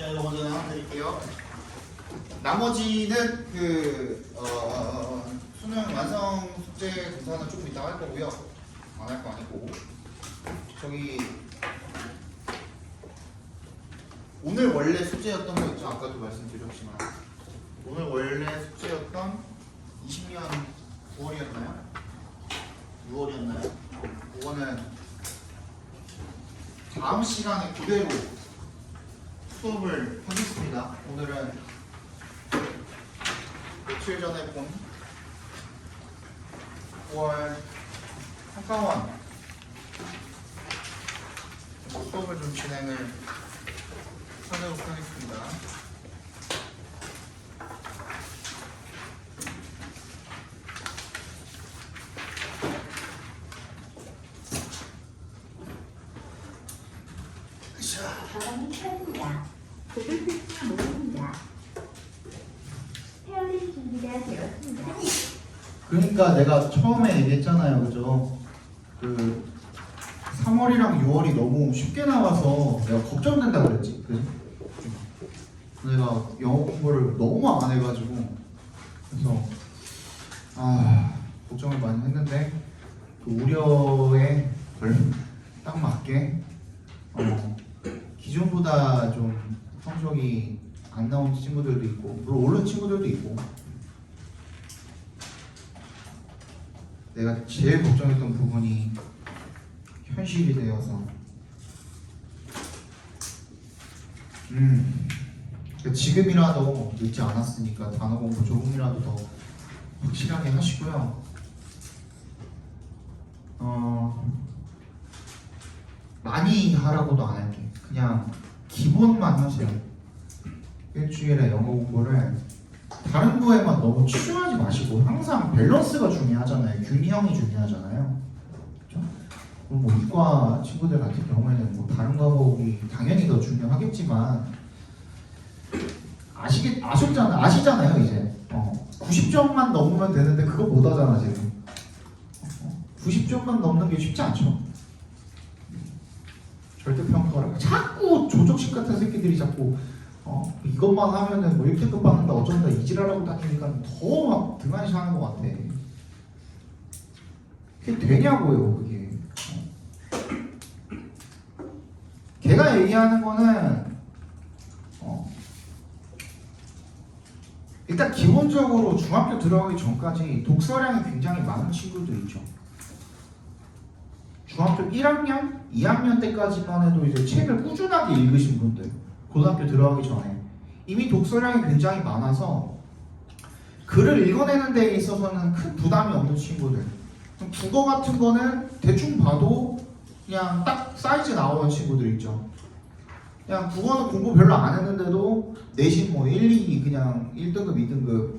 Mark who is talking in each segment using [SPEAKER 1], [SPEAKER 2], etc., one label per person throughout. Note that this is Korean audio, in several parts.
[SPEAKER 1] 자, 이거 먼저 하나 드릴게요. 나머지는 수능 완성 숙제 검사는 조금 이따 할 거고요. 안 할 거 아니고. 저기 오늘 원래 숙제였던 거 있죠? 아까도 말씀드렸지만 오늘 원래 숙제였던 20년 9월이었나요? 6월이었나요? 그거는 다음 시간에 그대로 수업을 하겠습니다. 오늘은 며칠 전에 본 9월 한가원 수업을 좀 진행을 하도록 하겠습니다.
[SPEAKER 2] 바람이 펴집니다. 고글 필수가 모릅니다. 헤어릴 준비가 되었습니다.
[SPEAKER 1] 그러니까 내가 처음에 얘기했잖아요, 그죠? 3월이랑 6월이 너무 쉽게 나와서 내가 걱정된다 그랬지, 그지? 내가 영어 공부를 너무 안 해가지고 그래서 걱정을 많이 했는데 그 우려에 딱 맞게 기존보다 좀 성적이 안 나온 친구들도 있고 물론 오른 친구들도 있고 내가 제일 걱정했던 부분이 현실이 되어서 지금이라도 늦지 않았으니까 단어 공부 조금이라도 더 확실하게 하시고요. 많이 하라고도 안 할게. 그냥 기본만 하세요. 일주일에 영어 공부를 다른 거에만 너무 치중하지 마시고 항상 밸런스가 중요하잖아요. 균형이 중요하잖아요. 그렇죠? 그럼 뭐 이과 친구들 같은 경우에는 뭐 다른 과목이 당연히 더 중요하겠지만 아시잖아요 이제 90점만 넘으면 되는데 그거 못 하잖아 지금. 90점만 넘는 게 쉽지 않죠. 절대평가를 자꾸 조적식 같은 새끼들이 자꾸 이것만 하면은 뭐 1등급 받는다 어쩐다 이지랄하고 다니니까 더 막 등한시 하는 것 같아. 그게 되냐고요 그게. 걔가 얘기하는 거는 일단 기본적으로 중학교 들어가기 전까지 독서량이 굉장히 많은 친구들 있죠. 중학교 1학년, 2학년 때까지만 해도 이제 책을 꾸준하게 읽으신 분들, 고등학교 들어가기 전에 이미 독서량이 굉장히 많아서 글을 읽어내는 데 있어서는 큰 부담이 없는 친구들. 국어 같은 거는 대충 봐도 그냥 딱 사이즈 나오는 친구들 있죠. 그냥 국어는 공부 별로 안 했는데도 내신 뭐 1, 2 그냥 1등급, 2등급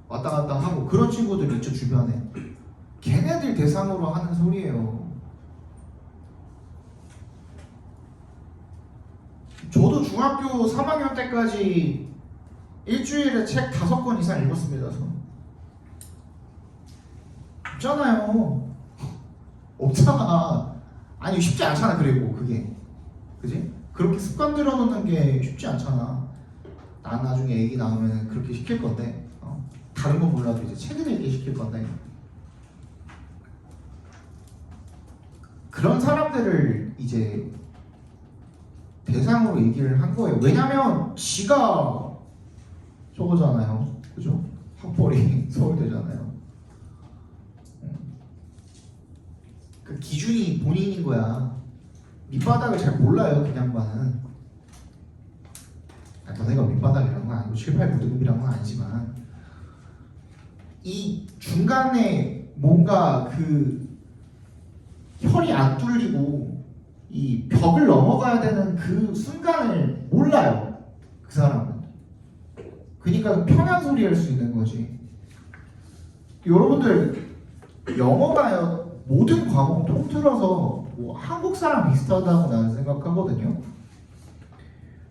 [SPEAKER 1] 왔다 갔다 하고 그런 친구들 있죠 주변에. 걔네들 대상으로 하는 소리예요. 저도 중학교 3학년 때까지 일주일에 책 5권 이상 읽었습니다. 저는. 없잖아요. 없잖아. 아니 쉽지 않잖아. 그리고 그게 그지? 그렇게 습관 들여놓는 게 쉽지 않잖아. 난 나중에 애기 낳으면 그렇게 시킬 건데 다른 건 몰라도 이제 책을 읽게 시킬 건데 그런 사람들을 이제 대상으로 얘기를 한 거예요. 왜냐면 지가 저거잖아요. 그죠? 학벌이 서울대잖아요. 그 기준이 본인인 거야. 밑바닥을 잘 몰라요. 그냥만은. 너네가 밑바닥이라는 건 아니고 7, 8, 9등급이라는 건 아니지만 이 중간에 뭔가 그 혈이 안 뚫리고 이 벽을 넘어가야 되는 그 순간을 몰라요. 그 사람은. 그러니까 평양 소리 할 수 있는 거지. 여러분들 영어가요 모든 과목 통틀어서 뭐 한국 사람 비슷하다고 나는 생각하거든요.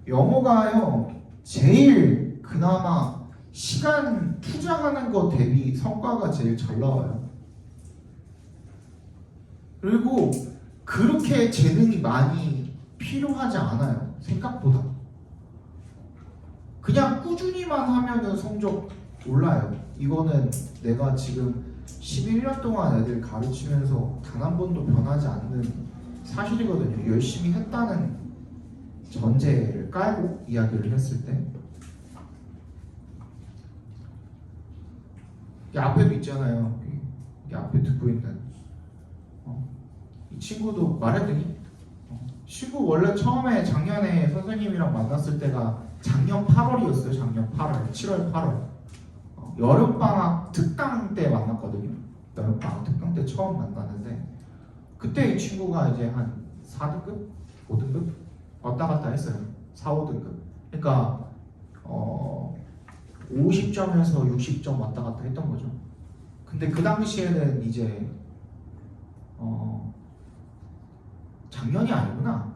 [SPEAKER 1] 영어가요 제일 그나마 시간 투자하는 거 대비 성과가 제일 잘 나와요. 그리고 그렇게 재능이 많이 필요하지 않아요. 생각보다. 그냥 꾸준히만 하면은 성적 올라요. 이거는 내가 지금 11년 동안 애들 가르치면서 단 한 번도 변하지 않는 사실이거든요. 열심히 했다는 전제를 깔고 이야기를 했을 때. 이 앞에도 있잖아요. 이 앞에 듣고 있는 이 친구도 말했더니 친구 원래 처음에 작년에 선생님이랑 만났을 때가 작년 8월이었어요. 작년 8월, 7월, 8월 여름방학 특강 때 만났거든요. 여름방학 특강 때 처음 만났는데 그때 이 친구가 이제 한 4등급? 5등급? 왔다 갔다 했어요. 4, 5등급. 그러니까 50점에서 60점 왔다 갔다 했던 거죠. 근데 그 당시에는 이제 작년이 아니구나.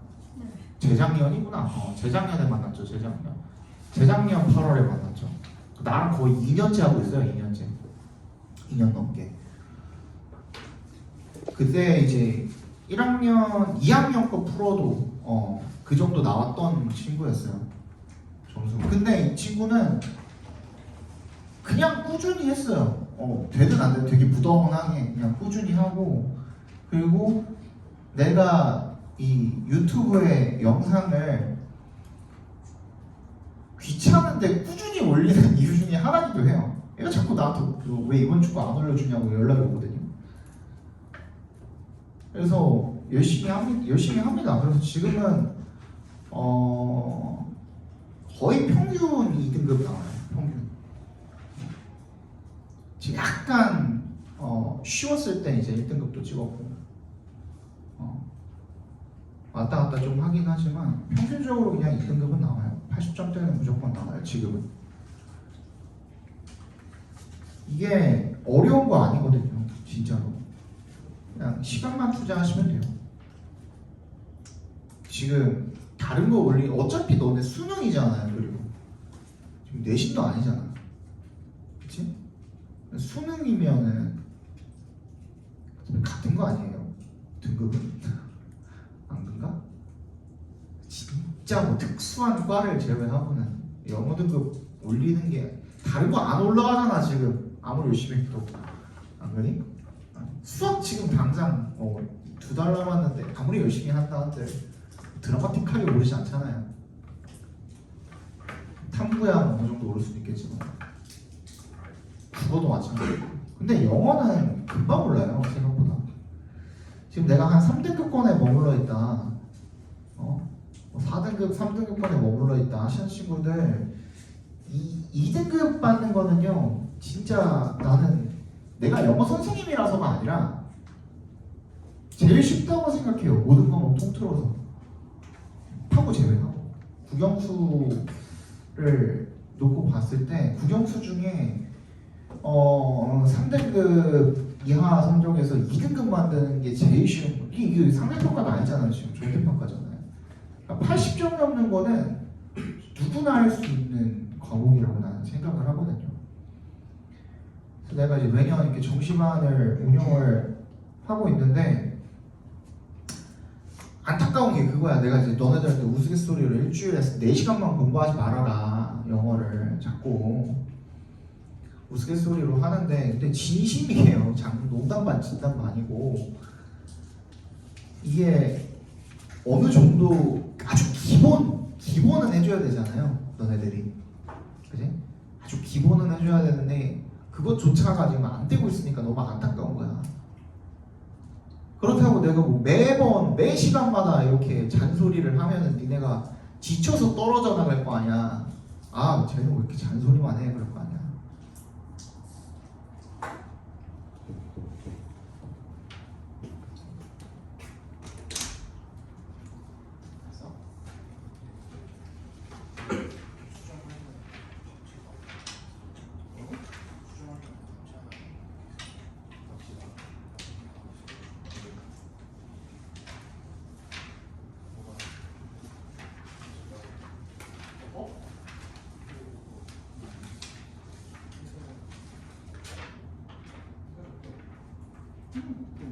[SPEAKER 1] 재작년이구나. 재작년에 만났죠. 재작년 8월에 만났죠. 나랑 거의 2년째 하고 있어요. 2년째. 2년 넘게. 그때 이제 1학년, 2학년 거 풀어도 그 정도 나왔던 친구였어요. 점수. 근데 이 친구는 그냥 꾸준히 했어요. 되든 안 되든 되게 무던하게 그냥 꾸준히 하고, 그리고 내가 이 유튜브에 영상을 귀찮은데 꾸준히 올리는 이유 중에 하나기도 해요. 얘가 자꾸 나한테 왜 이번 주가 안 올려주냐고 연락이 오거든요. 그래서 열심히 합니다. 그래서 지금은 거의 평균 2등급 나와요. 평균. 지금 약간 쉬웠을 때 이제 1등급도 찍었고 왔다 갔다 좀 하긴 하지만 평균적으로 그냥 2등급은 나와요. 80점대는 무조건 나와요. 지금은. 이게 어려운 거 아니거든요. 진짜로. 그냥 시간만 투자하시면 돼요. 지금 다른 거 어차피 너네 수능이잖아요. 그리고 지금 내신도 아니잖아. 그치? 수능이면은 같은 거 아니에요? 등급은? 안 그런가? 진짜 뭐 특수한 과를 제외하고는 영어 등급 올리는 게 다른 거 안 올라가잖아. 지금 아무리 열심히 해도. 안 그러니? 수학 지금 당장 2달 남았는데 아무리 열심히 한다 한들 드라마틱하게 오르지 않잖아요. 탐구야 어느 정도 오를 수도 있겠지만 국어도 마찬가지고. 근데 영어는 금방 올라요. 생각보다. 지금 내가 한 3등급권에 머물러 있다, 4등급, 3등급권에 머물러 있다 하시는 친구들 2등급 받는 거는요, 진짜 나는 내가 영어 선생님이라서가 아니라 제일 쉽다고 생각해요. 모든 과목 통틀어서 탐구 제외하고. 국영수를 놓고 봤을 때 국영수 중에 3등급 이하 성적에서 2등급 만드는 게 제일 쉬운 거. 이게 상대평가가 아니잖아요. 지금 절대평가잖아요. 그러니까 80점 넘는 거는 누구나 할 수 있는 과목이라고 나는 생각을 하거든요. 그래서 내가 이제 매년 이렇게 정시반을 운영을 하고 있는데 안타까운 게 그거야. 내가 이제 너네들한테 우스갯소리로 일주일에 4시간만 공부하지 말아라. 영어를 자꾸 우스갯소리로 하는데, 근데 진심이에요. 농담 반 진담 반이고, 이게 어느 정도 아주 기본은 해줘야 되잖아요. 너네들이. 그지? 아주 기본은 해줘야 되는데 그것조차가 지금 안 되고 있으니까 너무 안타까운 거야. 그렇다고 내가 뭐 매번 매 시간마다 이렇게 잔소리를 하면은 니네가 지쳐서 떨어져 나갈 거 아니야. 아, 쟤는 왜 이렇게 잔소리만 해? 그럴 거 아니야.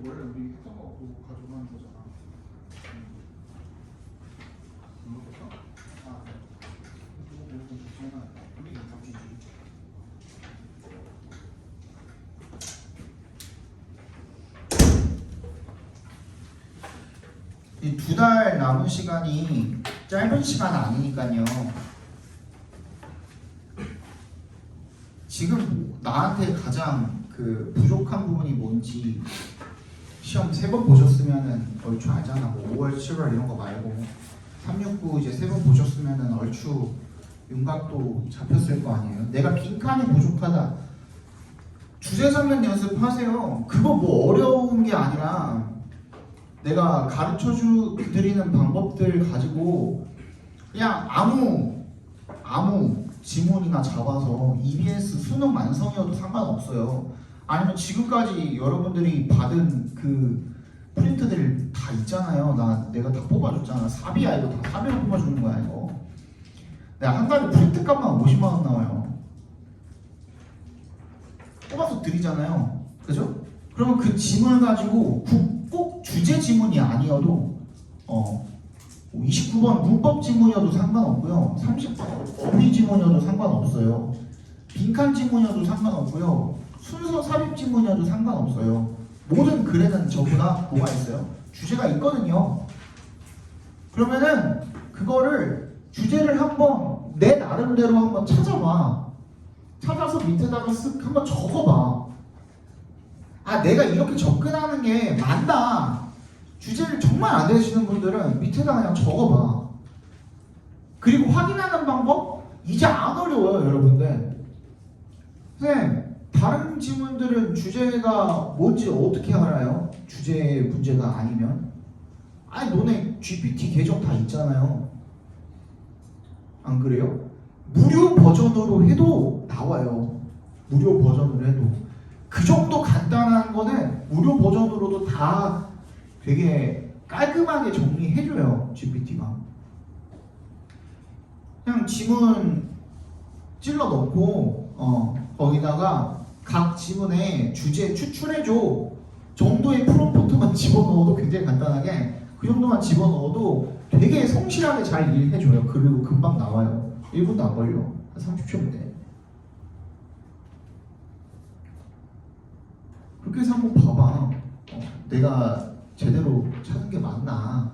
[SPEAKER 3] 원래 우리 했던 거 가져가는 거잖아. 안 먹었어? 아, 네. 이거 먹으면 좋잖아.
[SPEAKER 1] 이 2달 남은 시간이 짧은 시간 아니니까요. 지금 나한테 가장 그 부족한 부분이 뭔지 시험 3번 보셨으면은 얼추 알잖아. 뭐 5월, 7월 이런 거 말고 369 이제 3번 보셨으면은 얼추 윤곽도 잡혔을 거 아니에요. 내가 빈칸이 부족하다. 주제 설명 연습하세요. 그거 뭐 어려운 게 아니라 내가 가르쳐 드리는 방법들 가지고 그냥 아무 지문이나 잡아서 EBS 수능 완성이어도 상관없어요. 아니면 지금까지 여러분들이 받은 그 프린트들 다 있잖아요. 내가 다 뽑아줬잖아. 사비야 이거 다 사비로 뽑아주는 거야 이거. 내가 한 달에 프린트 값만 50만 원 나와요. 뽑아서 드리잖아요. 그죠? 그러면 그 지문을 가지고 꼭 주제 지문이 아니어도 29번 문법 지문이어도 상관없고요. 30번 어휘 지문이어도 상관없어요. 빈칸 지문이어도 상관없고요. 순서 삽입 지문이어도 상관없어요. 모든 글에는 전부 다 뭐가 있어요? 주제가 있거든요. 그러면은 그거를 주제를 한번 내 나름대로 한번 찾아봐. 찾아서 밑에다가 쓱 한번 적어봐. 아, 내가 이렇게 접근하는 게 맞다. 주제를 정말 안 되시는 분들은 밑에다 그냥 적어봐. 그리고 확인하는 방법? 이제 안 어려워요, 여러분들. 선생님, 다른 지문들은 주제가 뭔지 어떻게 알아요? 주제 문제가 아니면? 아니, 너네 GPT 계정 다 있잖아요. 안 그래요? 무료 버전으로 해도 나와요. 무료 버전으로 해도. 그 정도 간단한 거는 무료 버전으로도 다 되게 깔끔하게 정리해줘요, GPT가. 그냥 지문 찔러 넣고 거기다가 각 지문에 주제 추출해줘 정도의 프롬프트만 집어넣어도 굉장히 간단하게 그 정도만 집어넣어도 되게 성실하게 잘 일해줘요. 그리고 금방 나와요. 1분도 안 걸려. 한 30초면 돼. 그렇게 해서 한번 봐봐. 내가 제대로 찾은 게 맞나.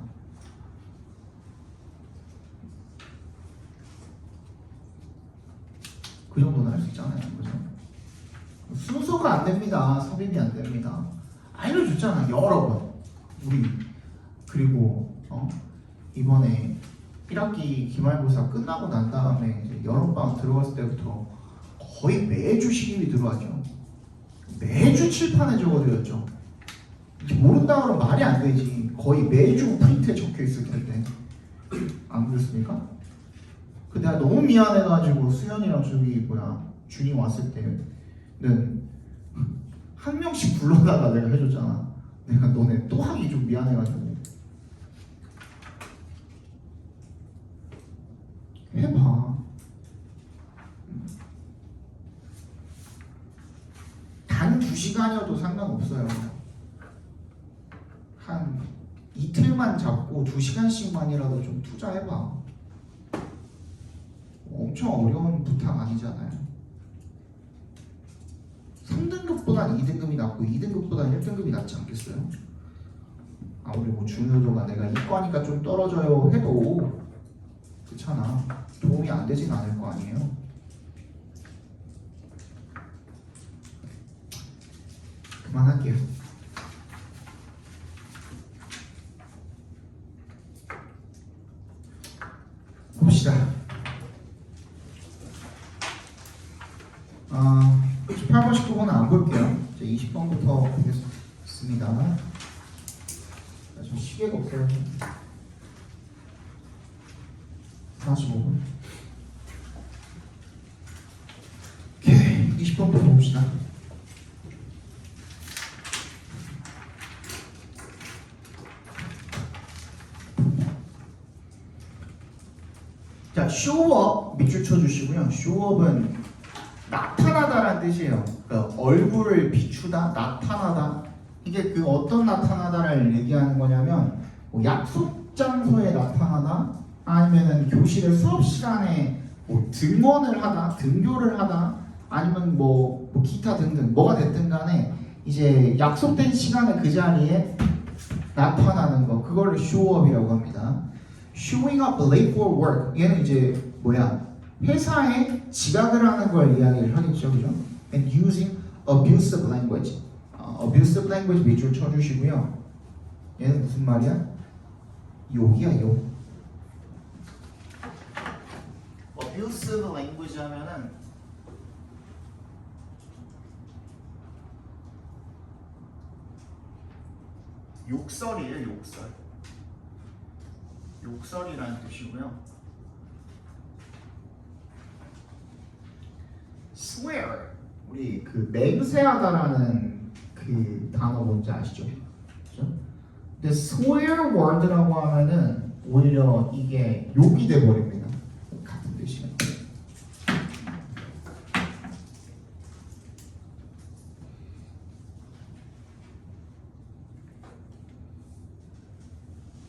[SPEAKER 1] 그 정도는 할 수 있잖아요. 그죠? 순서가 안 됩니다. 삽입이 안 됩니다. 알려줬잖아. 여러 번. 우리. 그리고 이번에 1학기 기말고사 끝나고 난 다음에 이제 여름방학 들어갔을 때부터 거의 매주 시급이 들어왔죠. 매주 칠판에 적어드렸죠. 모른다 그러면 말이 안 되지. 거의 매주 프린트에 적혀 있을 텐데. 안 그렇습니까? 그 내가 너무 미안해가지고 수연이랑 준이 왔을 때는 한 명씩 불러다가 내가 해줬잖아. 내가 너네 또 하기 좀 미안해가지고 해봐. 단 2시간이어도 상관없어요. 한 이틀만 잡고 2시간씩만이라도 좀 투자해봐. 엄청 어려운 부탁 아니잖아요. 3등급보단 2등급이 낫고 2등급보단 1등급이 낫지 않겠어요? 아무리 뭐 중요도가 내가 이과니까 좀 떨어져요 해도 그렇잖아. 도움이 안 되진 않을 거 아니에요. 그만할게요. 봅시다. 18번, 19번은 안 볼게요. 이제 20번부터 보겠습니다. 좀 시계가 없어요. 45분. 오케이, 20번부터 봅시다. 자, 쇼업 밑줄 쳐주시고요. 쇼업은 나타나다라는 뜻이에요. 그러니까 얼굴을 비추다, 나타나다. 이게 그 어떤 나타나다를 얘기하는 거냐면 뭐 약속 장소에 나타나다, 아니면은 교실의 수업 시간에 뭐 등원을 하다, 등교를 하다, 아니면 뭐 기타 등등 뭐가 됐든 간에 이제 약속된 시간에 그 자리에 나타나는 거 그거를 show-up이라고 합니다. showing up late for work 얘는 이제 뭐야? 회사에 지각을 하는 걸 이야기를 하겠죠, 그죠? And using abusive language. abusive language 밑줄 쳐주시고요. 얘는 무슨 말이야? 욕이야, 욕. abusive language 하면은 욕설이에요, 욕설. 욕설이라는 뜻이고요. swear 우리 그 맹세하다라는 그 단어 뭔지 아시죠? 그죠? 근데 swear word라고 하면은 오히려 이게 욕이 돼 버립니다. 같은 뜻이에요.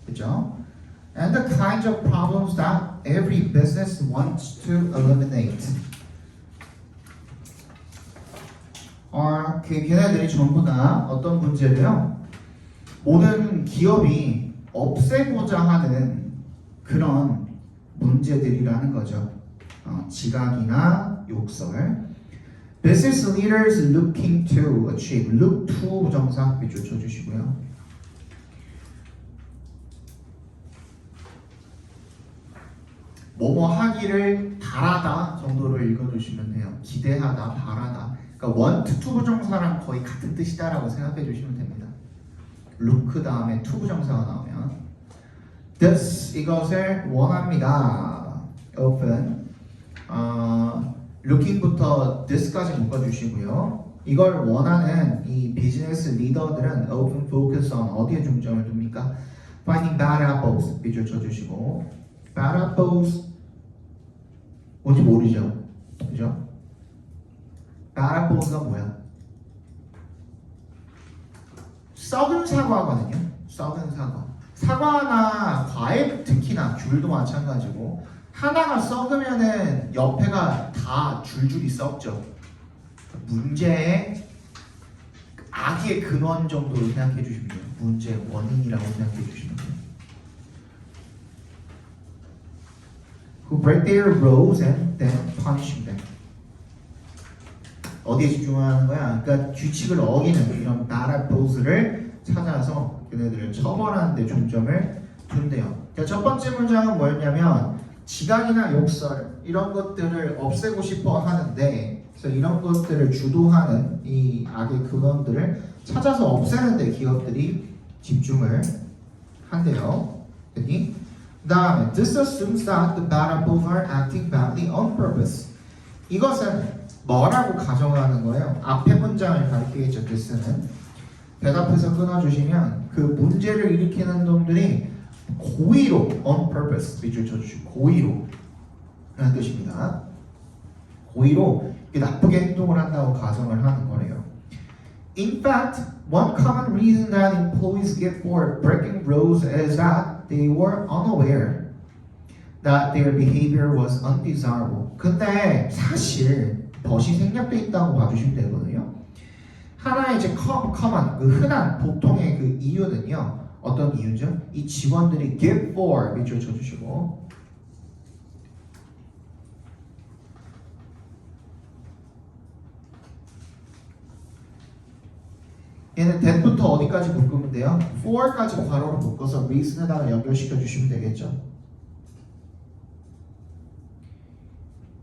[SPEAKER 1] 그죠? And the kinds of problems that every business wants to eliminate. 걔네들이 전부 다 어떤 문제래요? 모든 기업이 없애고자 하는 그런 문제들이라는 거죠. 지각이나 욕설. Business leaders looking to achieve. Look to 부정사 밑줄 쳐주시고요. 뭐뭐 하기를 바라다 정도로 읽어주시면 돼요. 기대하다, 바라다. 그러니까 want to 부정사랑 거의 같은 뜻이다라고 생각해 주시면 됩니다. look 다음에 to 부정사가 나오면 this 이것을 원합니다. open looking부터 this까지 묶어주시고요. 이걸 원하는 이 비즈니스 리더들은 open focus on 어디에 중점을 둡니까? finding bad apples 밑줄 쳐주시고 bad apples 뭔지 모르죠? 그죠? bad apples가 뭐야? 썩은 사과거든요. 썩은 사과. 사과나 과일 특히나 귤도 마찬가지고 하나가 썩으면은 옆에가 다 줄줄이 썩죠. 문제의 악의 근원 정도로 생각해 주시면 돼요. 문제의 원인이라고 생각해 주시면 돼요. Who break their rules and then punishing them. 어디에 집중하는 거야? 그러니까 규칙을 어기는 이런 bad apples를 찾아서 그네들을 처벌하는 데 중점을 둔대요. 첫 번째 문장은 뭐였냐면 지각이나 욕설 이런 것들을 없애고 싶어 하는데 그래서 이런 것들을 주도하는 이 악의 근원들을 찾아서 없애는 데 기업들이 집중을 한대요. 됐니? 그 다음에 This assumes that the bad apples are acting badly on purpose. 이것은 뭐라고 가정하는 거예요? 앞에 문장을 가리키겠죠. this는 대답해서 끊어주시면 그 문제를 일으키는 놈들이 고의로 on purpose 밑줄 쳐주시고 고의로 라는 뜻입니다. 고의로 나쁘게 행동을 한다고 가정을 하는 거래요. In fact, one common reason that employees give for breaking rules is that they were unaware that their behavior was undesirable. 근데 사실 덫이 생략돼 있다고 봐주시면 되거든요. 하나의 이제 common 그 흔한 보통의 그 이유는요. 어떤 이유죠? 이 직원들이 give for 밑줄 쳐주시고 얘는 that부터 어디까지 묶으면 돼요? for까지 괄호로 묶어서 reason에다가 연결시켜 주시면 되겠죠.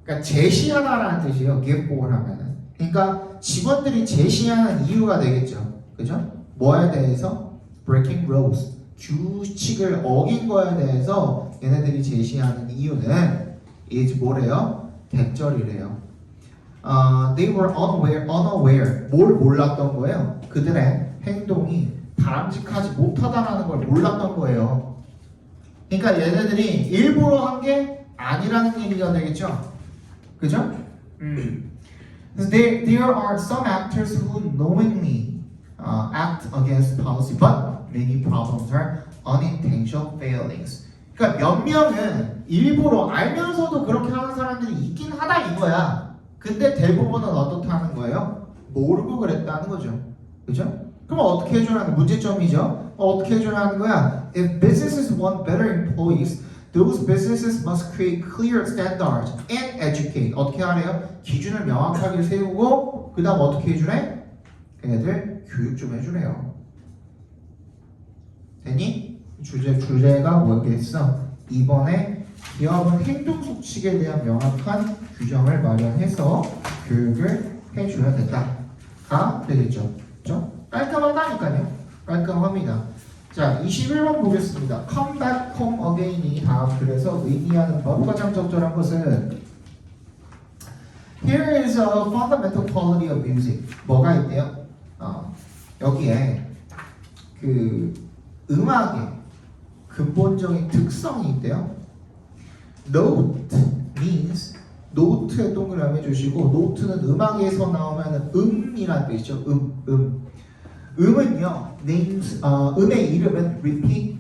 [SPEAKER 1] 그러니까 제시하다라는 뜻이에요. give for 하면은. 그러니까 직원들이 제시하는 이유가 되겠죠. 그죠? 뭐에 대해서? breaking rules. 규칙을 어긴 거에 대해서 얘네들이 제시하는 이유는 is 뭐래요? 대절이래요. They were unaware. 뭘 몰랐던 거예요? 그들의 행동이 바람직하지 못하다라는 걸 몰랐던 거예요. 그러니까 얘네들이 일부러 한 게 아니라는 얘기가 되겠죠. 그죠? There are some actors who knowingly act against policy, but many problems are unintentional failings. 그러니까 몇 명은 일부러 알면서도 그렇게 하는 사람들이 있긴 하다 이거야. 근데 대부분은 어떻다는 거예요? 모르고 그랬다는 거죠. 그죠? 그럼 어떻게 해주라는 문제점이죠? 어떻게 해주라는 거야? If businesses want better employees, those businesses must create clear standards and educate. 어떻게 하래요? 기준을 명확하게 세우고 그 다음 어떻게 해주래? 걔네들 교육 좀 해주래요. 됐니? 주제가 뭐겠어? 이번에 기업은 행동 수칙에 대한 명확한 규정을 마련해서 교육을 해줘야 된다가 되겠죠. 그렇죠? 깔끔하다니까요. 깔끔합니다. 자, 21번 보겠습니다. Come back home again이 다음 글에서 의미하는 법. 가장 적절한 것은 Here is a fundamental quality of music. 뭐가 있대요? 여기에 그 음악의 근본적인 특성이 있대요. Note means 노트에 동그라미 해주시고 노트는 음악에서 나오면 음이라는 뜻이죠. 음은요, names, 음의 이름은 repeat,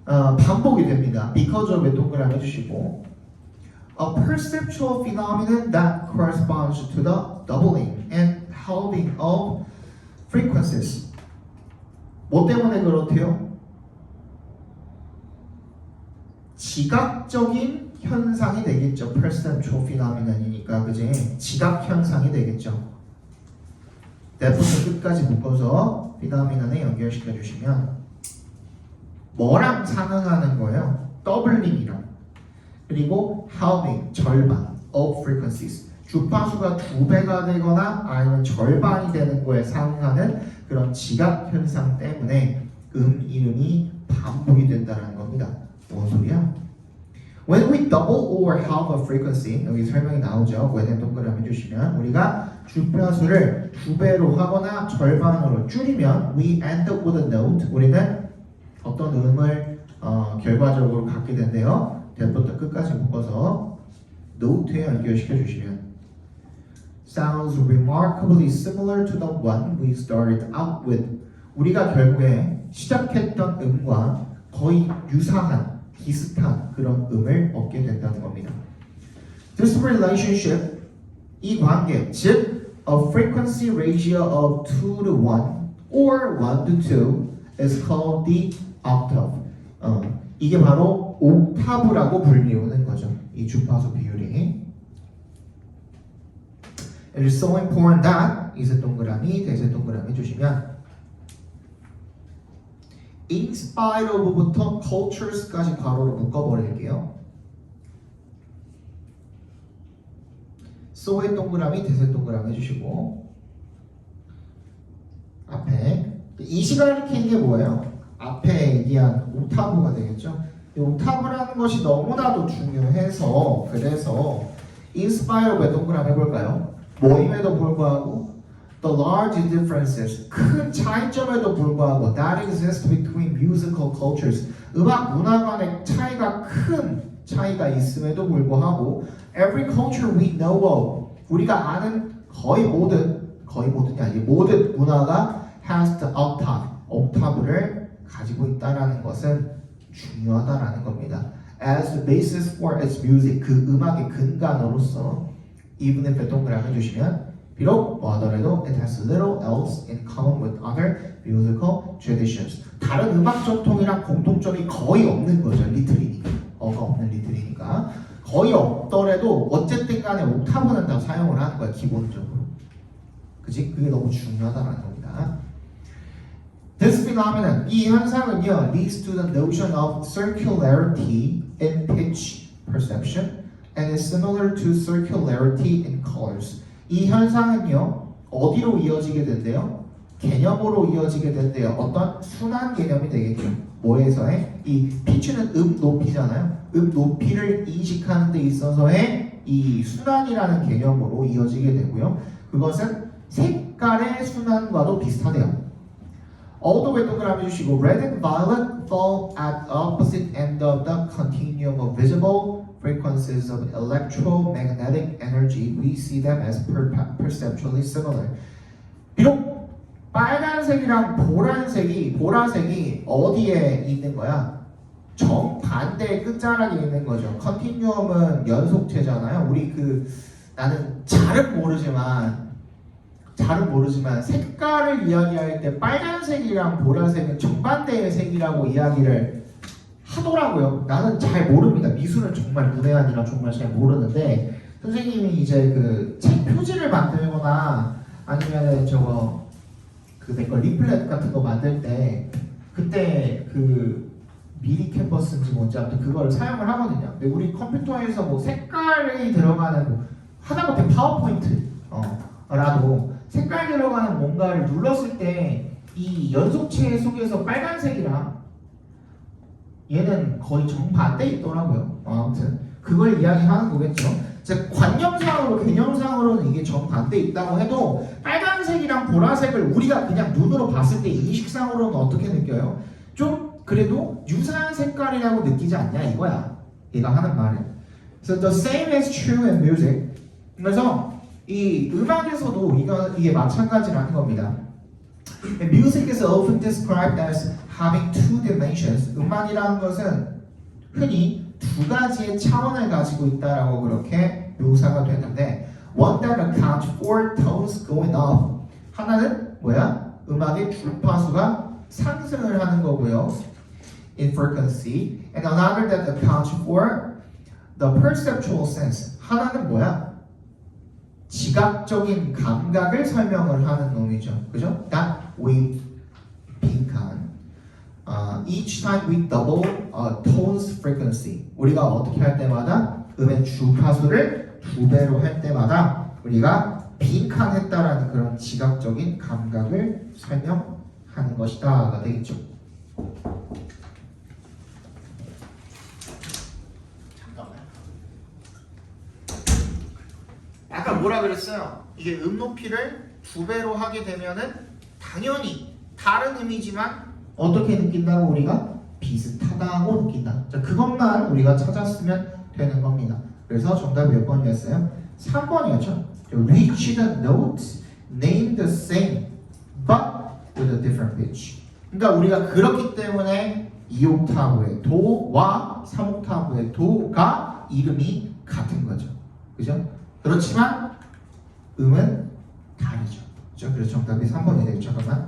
[SPEAKER 1] 반복이 됩니다. because of에 동그라미 해주시고 a perceptual phenomenon that corresponds to the doubling and halving of frequencies. 뭐 때문에 그렇대요? 지각적인 현상이 되겠죠. perceptual phenomenon이니까 그지? 지각 현상이 되겠죠. 대부분 끝까지 묶어서 phenomenon에 연결시켜 주시면 뭐랑 상응하는 거예요? 더블링이랑 그리고 halving 절반 of frequencies 주파수가 2배가 되거나 아니면 절반이 되는 거에 상응하는 그런 지각 현상 때문에 이름이 반복이 된다는 겁니다. 뭔 소리야? When we double or halve a frequency 여기 설명이 나오죠. when에 동그라미 주시면 우리가 주파수를 2배로 하거나 절반으로 줄이면 we end up with a note 우리는 어떤 음을 결과적으로 갖게 된대요. 대부터 끝까지 묶어서 노트에 연결시켜 주시면 sounds remarkably similar to the one we started out with. 우리가 결국에 시작했던 음과 거의 유사한, 비슷한 그런 음을 얻게 된다는 겁니다. This relationship, 이 관계, 즉 a frequency ratio of 2 to 1 or 1 to 2 is called the octave. 이게 바로 옥타브라고 불리우는 거죠. 이 주파수 비율이. It is so important that 이세 동그라미, 대세 동그라미 주시면 in spite of부터 cultures까지 괄호로 묶어버릴게요. so의 동그라미, 대세 동그라미 해주시고 앞에 이 시간을 켜는 게 뭐예요? 앞에 얘기한 옥타브가 되겠죠. 이 옥타브라는 것이 너무나도 중요해서 그래서 in spite of에 동그라미 해볼까요? 모임에도 불구하고 the large differences 큰 차이점에도 불구하고 that exist between musical cultures 음악 문화 간의 차이가 큰 차이가 있음에도 불구하고 every culture we know of 우리가 아는 거의 모든이 아니고 모든 문화가 has the octave 옥타브를 가지고 있다라는 것은 중요하다라는 겁니다. As the basis for its music 그 음악의 근간으로서 even if 동그라미 해주시면 비록 뭐 하더라도 it has little else in common with other musical traditions 다른 음악 전통이랑 공통점이 거의 없는 거죠. 리틀이니까 어가 없는 리틀이니까 거의 없더라도 어쨌든 간에 옥타브는 다 사용을 하는 거야 기본적으로 그지? 그게 너무 중요하다는 겁니다. This phenomenon 이 현상은요 leads to the notion of circularity in pitch perception and is similar to circularity in colors. 이 현상은요 어디로 이어지게 된대요? 개념으로 이어지게 된대요. 어떤 순환 개념이 되겠죠. 뭐에서의? 이 피치는 높이잖아요. 높이를 인식하는 데 있어서의 이 순환이라는 개념으로 이어지게 되고요. 그것은 색깔의 순환과도 비슷하대요. 어도에 동그라미 주시고 red and violet fall at opposite end of the continuum of visible frequencies of electromagnetic energy. We see them as perceptually similar. 비록 빨간색이랑 보라색이 어디에 있는 거야? 정반대의 끝자락에 있는 거죠. 컨티뉴엄은 연속체잖아요. 우리 나는 잘은 모르지만 잘은 모르지만 색깔을 이야기할 때 빨간색이랑 보라색은 정반대의 색이라고 이야기를 하더라고요. 나는 잘 모릅니다. 미술은 정말 문외한이라 정말 잘 모르는데 선생님이 이제 그 책 표지를 만들거나 아니면은 저거 그 내 거 리플렛 같은 거 만들 때 그때 그 미리 캔버스인지 뭔지 아무튼 그걸 사용을 하거든요. 근데 우리 컴퓨터에서 뭐 색깔이 들어가는 뭐 하다못해 파워포인트 라도 색깔 들어가는 뭔가를 눌렀을 때 이 연속체 속에서 빨간색이랑 얘는 거의 정반대 있더라고요. 아무튼 그걸 이야기하는 거겠죠. 즉 관념상으로 개념상으로는 이게 정반대 있다고 해도 빨간색이랑 보라색을 우리가 그냥 눈으로 봤을 때 인식상으로는 어떻게 느껴요? 좀 그래도 유사한 색깔이라고 느끼지 않냐 이거야. 얘가 하는 말은. So the same is true in music. 그래서 이 음악에서도 이게 마찬가지라는 겁니다. Music is often described as having two dimensions. 음악이라는 것은 흔히 두 가지의 차원을 가지고 있다라고 그렇게 묘사가 되는데 one that accounts for tones going up. 하나는 뭐야? 음악의 주파수가 상승을 하는 거고요. In frequency. And another that accounts for the perceptual sense. 하나는 뭐야? 지각적인 감각을 설명을 하는 놈이죠. 그죠? That we 빈칸. Each time we double tone's frequency. 우리가 어떻게 할 때마다 음의 주파수를 2배로 할 때마다 우리가 빈칸했다라는 그런 지각적인 감각을 설명하는 것이다가 되겠죠. 잠깐만요. 아까 뭐라 그랬어요? 이게 음 높이를 2배로 하게 되면은 당연히 다른 음이지만 어떻게 느낀다고 우리가 비슷하다고 느낀다. 자, 그것만 우리가 찾았으면 되는 겁니다. 그래서 정답이 몇 번이었어요? 3번이었죠. Reach the notes named the same but with a different pitch. 그러니까 우리가 그렇기 때문에 2옥타브의 도와 3옥타브의 도가 이름이 같은 거죠. 그죠? 그렇지만 음은 다르죠. 그죠? 그래서 정답이 3번이 되죠. 잠깐만.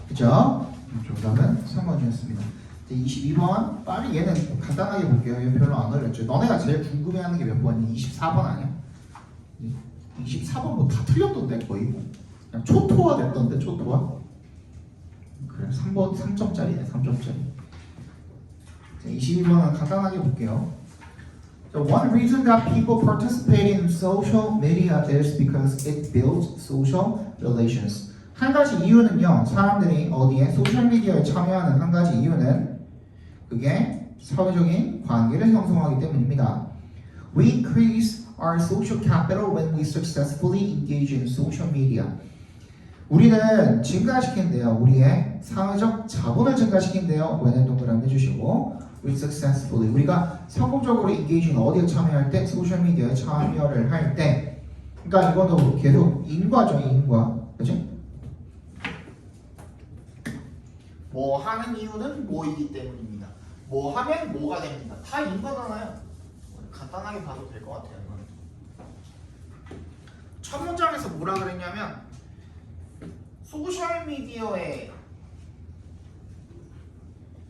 [SPEAKER 1] 그죠? 정답은 3번이었습니다. 22번 빨리 얘는 간단하게 볼게요. 얘 별로 안 어렵죠. 너네가 제일 궁금해하는 게 몇 번이? 24번 아니야? 24번 뭐 다 틀렸던데 거의 뭐. 그냥 초토화 됐던데 초토화. 그래 3번 3점짜리네 3점짜리. 22번은 간단하게 볼게요. So one reason that people participate in social media is because it builds social relations. 한 가지 이유는요, 사람들이 어디에 소셜미디어에 참여하는 한 가지 이유는 그게 사회적인 관계를 형성하기 때문입니다. We increase our social capital when we successfully engage in social media. 우리는 증가시킨대요. 우리의 사회적 자본을 증가시킨대요. when은 동그라미 해주시고 we successfully 우리가 성공적으로 engage in 어디에 참여할 때 소셜미디어에 참여를 할 때 그러니까 이거는 계속 인과죠. 인과. 그치? 뭐 하는 이유는 뭐이기 때문입니다. 뭐 하면 뭐가 됩니다. 다 인과잖아요. 간단하게 봐도 될 것 같아요. 이거는. 첫 문장에서 뭐라 그랬냐면 소셜미디어에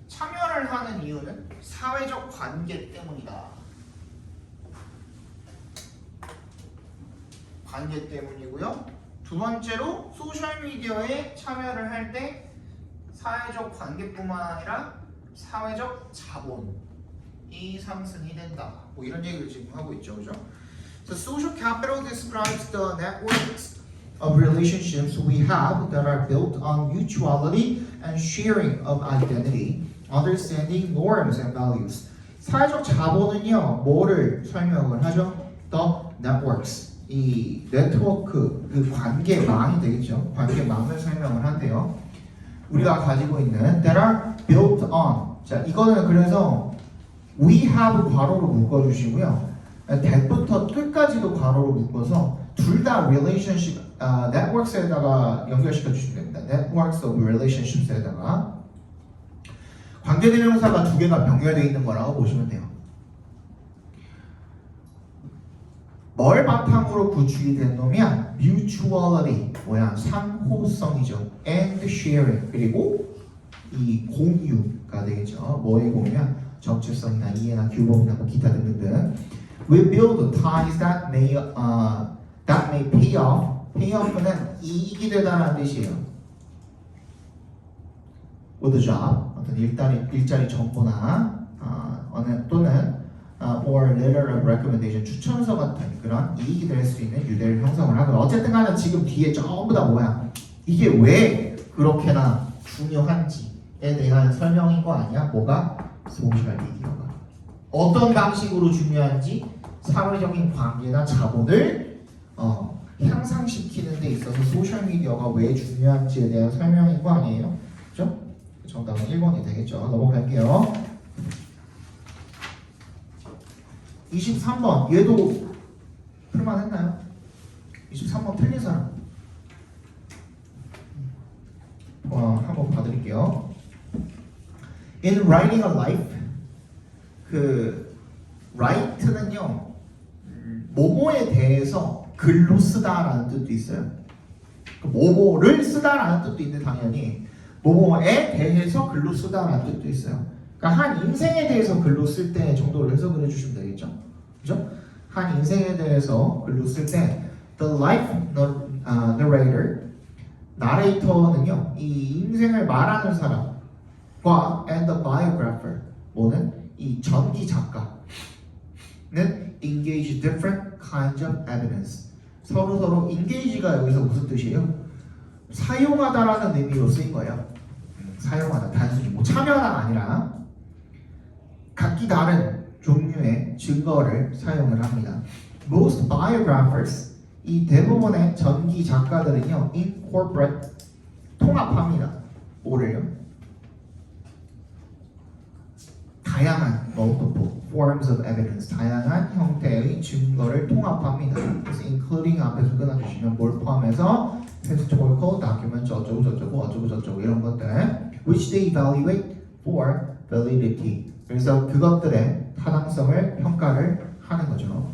[SPEAKER 1] 참여를 하는 이유는 사회적 관계 때문이다. 관계 때문이고요. 두 번째로 소셜미디어에 참여를 할 때 사회적 관계뿐만 아니라 사회적 자본이 상승이 된다. 뭐 이런 얘기를 지금 하고 있죠, 그죠? The social capital describes the networks of relationships we have that are built on mutuality and sharing of identity, understanding norms and values. 사회적 자본은요, 뭐를 설명을 하죠? The networks. 이 네트워크, 그 관계망이 되겠죠. 관계망을 설명을 한대요. 우리가 가지고 있는 that are built on. 자, 이거는 그래서 we have 괄호로 묶어주시고요. that부터 끝까지도 괄호로 묶어서 둘 다 relationship, networks에다가 연결시켜 주시면 됩니다. networks of relationships에다가 관계대명사가 두 개가 병렬되어 있는 거라고 보시면 돼요. 뭘 바탕으로 구축이 된 놈이야? mutuality, 뭐야? 상호성이죠. and sharing, 그리고 이 공유가 되겠죠. 뭐의 공유야? 정체성이나 이해나 규범이나 뭐 기타 등등. We build ties that may pay off. pay off는 이익이 되다라는 뜻이에요. with a job, 어떤 일자리 정보나 또는 or letter of recommendation, 추천서 같은 그런 이익이 될 수 있는 유대를 형성을 하고, 어쨌든 간에 지금 뒤에 전부 다 뭐야? 이게 왜 그렇게나 중요한지에 대한 설명인 거 아니야? 뭐가? 소셜 미디어가 어떤 방식으로 중요한지, 사회적인 관계나 자본을 향상시키는 데 있어서 소셜 미디어가 왜 중요한지에 대한 설명인 거 아니에요? 그죠? 정답은 1번이 되겠죠. 넘어갈게요. 23번, 얘도 풀만했나요? 23번 틀린 사람 한번 봐드릴게요. In writing a life, 그 write는요, 뭐뭐에 대해서 글로 쓰다라는 뜻도 있어요. 뭐뭐를 쓰다라는 뜻도 있는데 당연히 뭐뭐에 대해서 글로 쓰다라는 뜻도 있어요. 그러니까 한 인생에 대해서 글로 쓸 때 정도로 해석을 해주시면 되겠죠. 그죠? 한 인생에 대해서 글로 쓸 때 the life narrator, 나레이터는요, 이 인생을 말하는 사람과 and the biographer, 뭐는 이 전기 작가는 engage different kinds of evidence. 서로 engage가 여기서 무슨 뜻이에요? 사용하다라는 의미로 쓰인 거예요. 사용하다, 단순히 뭐 참여가 아니라 각기 다른 종류의 증거를 사용을 합니다. Most biographers, 이 대부분의 전기 작가들은요, incorporate, 통합합니다. 뭐를요? 다양한 multiple forms of evidence, 다양한 형태의 증거를 통합합니다. 그래서 including 앞에서 끊어주시면 뭘 포함해서 historical document 어쩌고 이런 것들, which they evaluate for validity. 그래서 그것들의 타당성을 평가를 하는 거죠.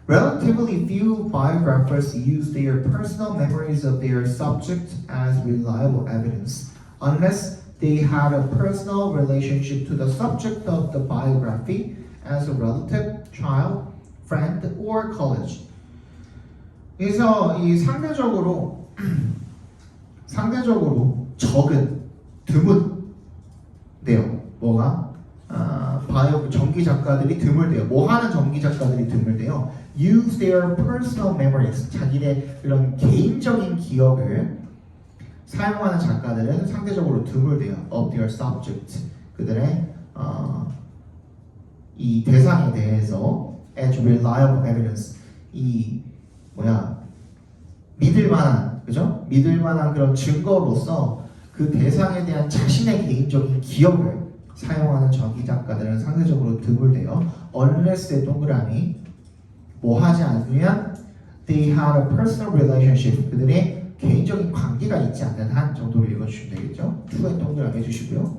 [SPEAKER 1] Relatively few biographers use their personal memories of their subject as reliable evidence, unless they had a personal relationship to the subject of the biography as a relative, child, friend, or college. 그래서 이 상대적으로 적은, 드문데요. 뭐가? 전기 작가들이 드물대요. 뭐 하는 전기 작가들이 드물대요. Use their personal memories, 자기네 그런 개인적인 기억을 사용하는 작가들은 상대적으로 드물대요. Of their subject, 그들의 이 대상에 대해서 as reliable evidence, 이 믿을만한, 그죠? 믿을만한 그런 증거로서 그 대상에 대한 자신의 개인적인 기억을 사용하는 전기 작가들은 상대적으로 드물대요. Unless 동그라미 뭐 하지 않으면 they had a personal relationship, 그들의 개인적인 관계가 있지 않는 한 정도로 읽어주시면 되겠죠. true에 동그라미 해주시고요.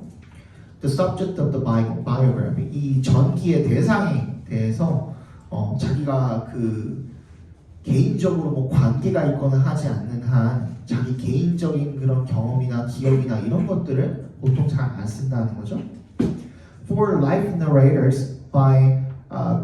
[SPEAKER 1] The subject of the biography, 이 전기의 대상에 대해서 자기가 그 개인적으로 뭐 관계가 있거나 하지 않는 한 자기 개인적인 그런 경험이나 기억이나 이런 것들을 보통 잘 안 쓴다는 거죠. For life narrators, by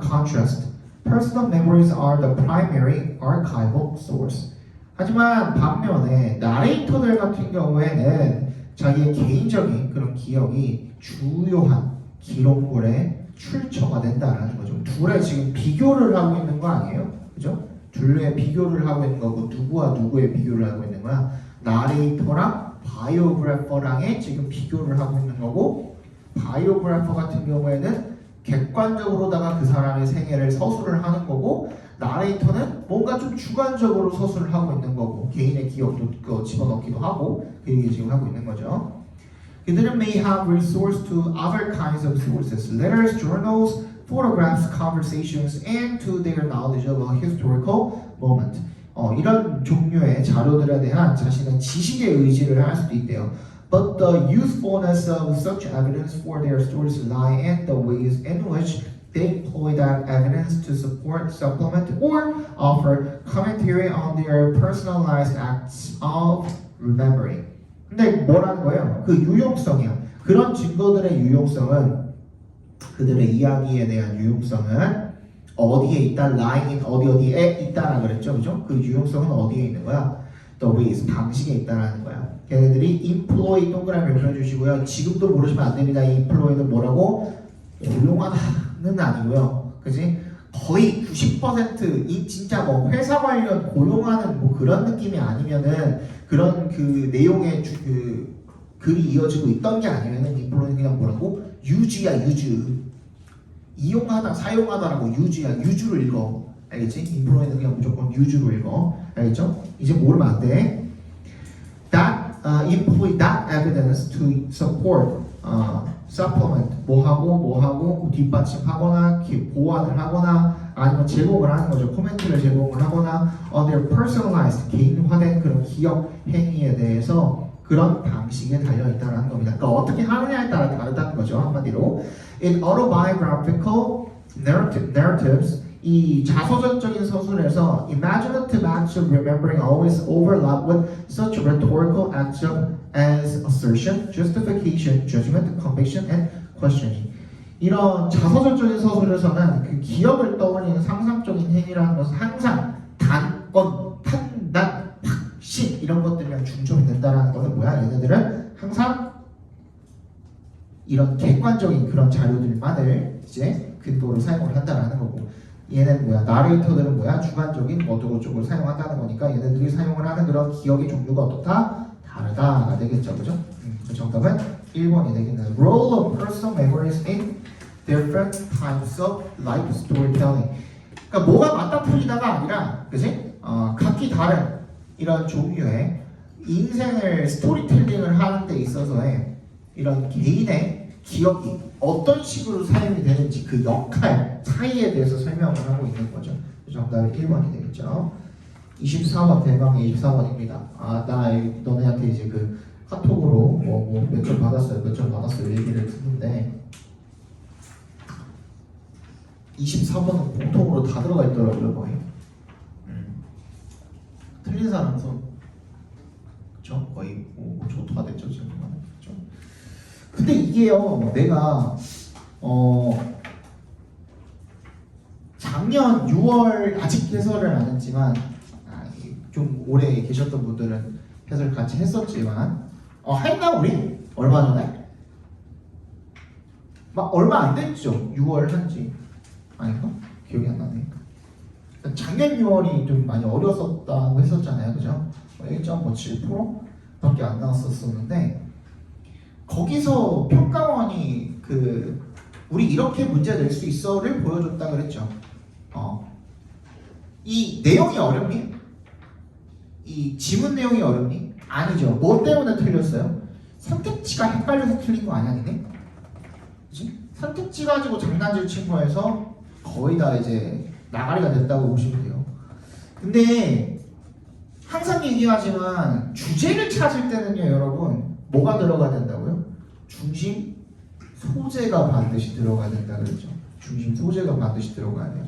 [SPEAKER 1] contrast, personal memories are the primary archival source. 하지만 반면에 나레이터들 같은 경우에는 자기의 개인적인 그런 기억이 주요한 기록물의 출처가 된다라는 거죠. 둘의 지금 비교를 하고 있는 거 아니에요? 그죠? 둘의 비교를 하고 있는 거고 누구와 누구의 비교를 하고 있는 거야? 나레이터랑 바이오그래퍼랑의 지금 비교를 하고 있는 거고 바이오그래퍼 같은 경우에는 객관적으로다가 그 사람의 생애를 서술을 하는 거고 나레이터는 뭔가 좀 주관적으로 서술을 하고 있는 거고 개인의 기억도 집어넣기도 하고 그 얘기 지금 하고 있는 거죠. 그들은 may have recourse to other kinds of sources, letters, journals, photographs, conversations, and to their knowledge of a historical moment. 이런 종류의 자료들에 대한 자신의 지식의 의지를 할 수도 있대요. But the usefulness of such evidence for their stories lie in the ways in which they employ that evidence to support, supplement, or offer commentary on their personalized acts of remembering. 근데 뭐라는 거예요? 그 유용성이야. 그런 증거들의 유용성은 그들의 이야기에 대한 유용성은 어디에 있다? lying 어디에 있다라 그랬죠, 그죠? 그 유용성은 어디에 있는 거야? The ways 방식에 있다라는 거야. 걔네들이 employ 동그라미 그려주시고요. 지금도 모르시면 안 됩니다. 이 employ는 뭐라고? 고용하다는 아니고요, 그지? 거의 90% 진짜 뭐 회사 관련 고용하는 뭐 그런 느낌이 아니면은 그런 그 내용의 글이 이어지고 있던 게 아니면은 employ는 그냥 뭐라고? 유주야 유주. 이용하다 사용하다라고 유주야 유주를 읽어. 알겠지? employ는 그냥 무조건 유주로 읽어. 알겠죠? 이제 모르면 안 돼. That employ that evidence to support, supplement 뭐하고 뒷받침하거나 보완을 하거나 아니면 제공을 하는 거죠. 코멘트를 제공을 하거나 their personalized 개인화된 그런 기억 행위에 대해서 그런 방식에 달려 있다는 겁니다. 그러니까 어떻게 하느냐에 따라 다르다는 거죠. 한마디로 in autobiographical narratives 이 자서전적인 서술에서 imaginative acts of remembering always overlap with such rhetorical acts as assertion, justification, judgment, conviction, and questioning. 이런 자서전적인 서술에서는 그 기억을 떠올리는 상상적인 행위라는 것은 항상 단건, 판단, 확신 이런 것들이랑 중점이 된다는 것은 뭐야? 얘네들은 항상 이런 객관적인 그런 자료들만을 이제 근거로 사용을 한다라는 거고 얘는 뭐야? 나레이터들은 뭐야? 주관적인 어쩌고저쩌고 사용한다는 거니까 얘네들이 사용을 하는 그런 기억의 종류가 어떻다? 다르다가 되겠죠, 그죠? 그 정답은 1번이 되겠네요. Role of personal memories in different types of life storytelling. 그러니까 뭐가 맞다 틀리다가 아니라, 그지? 각기 다른 이런 종류의 인생을 스토리텔링을 하는 데 있어서의 이런 개인의 기억이 어떤 식으로 사용이 되는지 그 역할 차이에 대해서 설명을 하고 있는 거죠. 정답은 1번이 되겠죠. 24번 대방의 24번입니다. 나 너네한테 이제 그 카톡으로 몇 점 받았어요 얘기를 듣는데 24번은 공통으로 다 들어가 있더라고요 거의. 틀린 사람 손. 그쵸? 거의 저도 다 됐죠 지금. 그쵸? 근데 이게요 내가 작년 6월 아직 해설을 안 했지만 좀 오래 계셨던 분들은 해설 같이 했었지만 했나 우리? 얼마 전에? 막 얼마 안 됐죠? 6월 한지 아닌가? 기억이 안 나네. 작년 6월이 좀 많이 어려웠었다고 했었잖아요, 그죠? 1.7%밖에 안 나왔었는데 거기서 평가원이 우리 이렇게 문제 낼 수 있어를 보여줬다 그랬죠. 이 내용이 어렵니? 이 지문 내용이 어렵니? 아니죠. 뭐 때문에 틀렸어요? 선택지가 헷갈려서 틀린 거 아니야, 니네? 그치? 선택지 가지고 장난질 친 거에서 거의 다 이제 나가리가 됐다고 보시면 돼요. 근데 항상 얘기하지만 주제를 찾을 때는요, 여러분 뭐가 들어가야 된다고요? 중심 소재가 반드시 들어가야 된다 그랬죠. 중심 소재가 반드시 들어가야 돼요.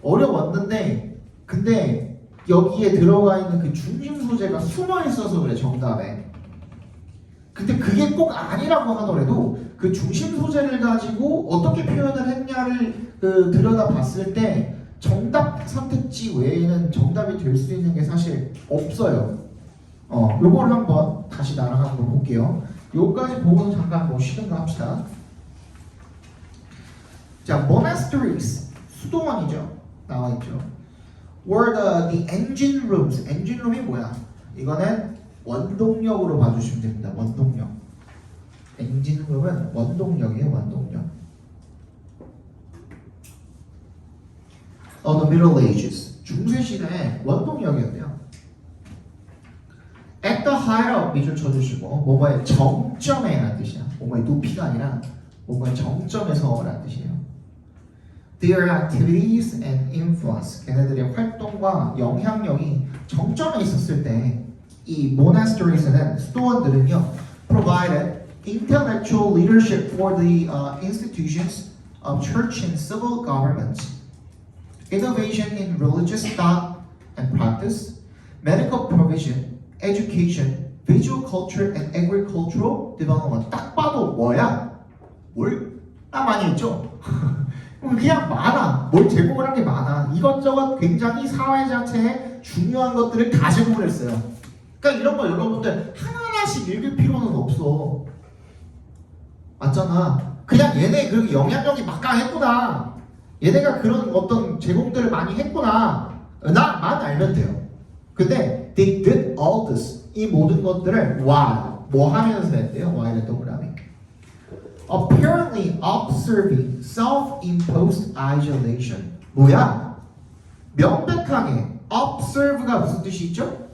[SPEAKER 1] 어려웠는데 근데 여기에 들어가 있는 그 중심 소재가 숨어 있어서 그래 정답에. 근데 그게 꼭 아니라고 하더라도 그 중심 소재를 가지고 어떻게 표현을 했냐를 들여다봤을 때 정답 선택지 외에는 정답이 될 수 있는 게 사실 없어요. 요걸 한번 다시 나랑 한번 볼게요. 요까지 보고는 잠깐 뭐 쉬든가 합시다. 자, monasteries 수도원이죠. 나와 있죠. were the engine rooms. engine room이 뭐야? 이거는 원동력으로 봐주시면 됩니다. 원동력. engine room은 원동력이에요. 원동력. The Middle Ages. 중세 시대에 원동력이었대요. At the height of 밑줄 쳐주시고 뭐뭐의 정점에 라는 뜻이야. 뭐뭐의 높이가 아니라 뭐뭐의 정점에서 라는 뜻이에요. Their activities and influence. 걔네들의 활동과 영향력이 정점에 있었을 때 이 monasteries는 수도원들은요 provided intellectual leadership for the institutions of church and civil government, innovation in religious thought and practice, medical provision, education, visual culture and agricultural development. 딱 봐도 뭐야? 뭘? 많이 했죠? 그냥 많아. 뭘 제공을 한 게 많아. 이것저것 굉장히 사회 자체에 중요한 것들을 다 제공을 했어요. 그러니까 이런 거 여러분들 하나하나씩 읽을 필요는 없어. 맞잖아. 그냥 얘네 그 영향력이 막강했구나. 얘네가 그런 어떤 제공들을 많이 했구나. 나만 알면 돼요. 근데 they did all this. 이 모든 것들을 while 뭐 하면서 했대요? while의 동그라미. Apparently observing self-imposed isolation. 뭐야? 명백하게 observe가 무슨 뜻이 있죠?